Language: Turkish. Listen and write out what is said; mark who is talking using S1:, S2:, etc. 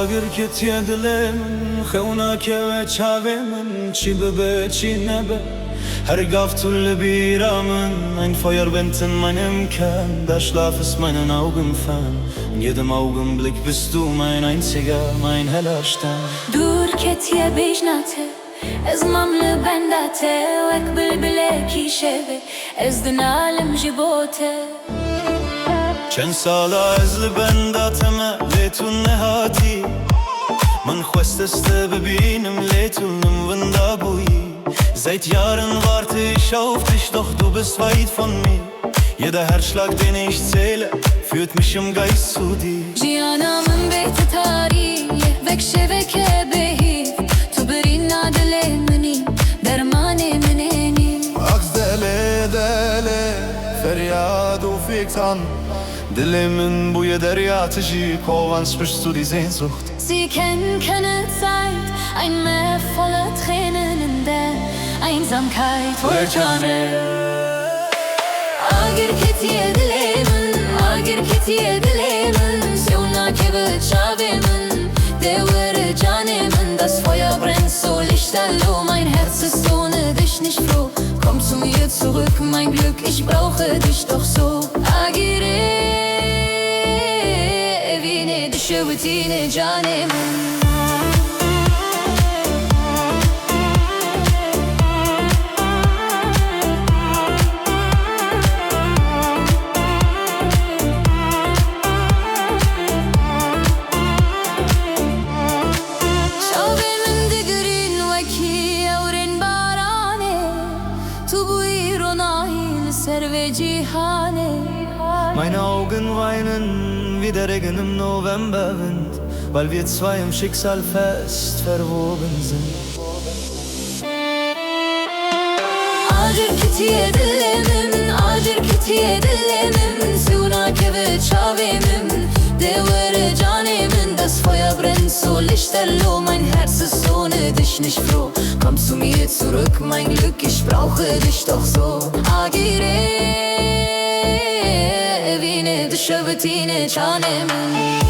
S1: اگر کتی دل من خوناک و چاوی من چی ببه چی نبه Her Gaftul Biramen, ein Feuerbent in meinem Kern, da schlafest meinen Augen fern. In jedem Augenblick bist du mein einziger, mein heller Stern.
S2: دور کتیه بیجناته از ممل بنداته و اک بلبله کیشوه از دنالم جبوته
S1: چند سالا از لبنداتم لیتون نهاتی من خواستeste bebinem لیتونم وندا بویی Seit Jahren warte ich auf dich, doch du bist weit von mir. Jeder Herzschlag, den ich zähle, führt mich im Geist zu dir.
S2: جیانامم بیت تاریه وکشه که بهی تو برین نادله منی درمان منینی
S1: Aks dele dele feryad u fiktan Dilimin bu derya taşı kovan sprichst du die Sehnsucht.
S2: Sie kennen keine Zeit, ein Meer voller Tränen in der Einsamkeit voll Canne. Ager ketiye dilemin, ager ketiye dilemin Sjona kebe çavemin, devere canemin Das Feuer brennt so lichterloh, mein Herz ist ohne dich nicht froh Komm zu mir zurück, mein Glück, ich brauche dich doch so Agire, evine düşüvtine canemin
S1: Meine Augen weinen wie der Regen im Novemberwind, weil wir zwei im Schicksal fest verwoben sind.
S2: Ager ketiye dilemin, ager ketiye dilemin Sjona kebe çavemin, devere canemin Das Feuer brennt so lichterloh, mein Herz ist ohne dich nicht froh Komm zu mir zurück, mein Glück, ich brauche dich doch so Agire, evine düşüvtine canemin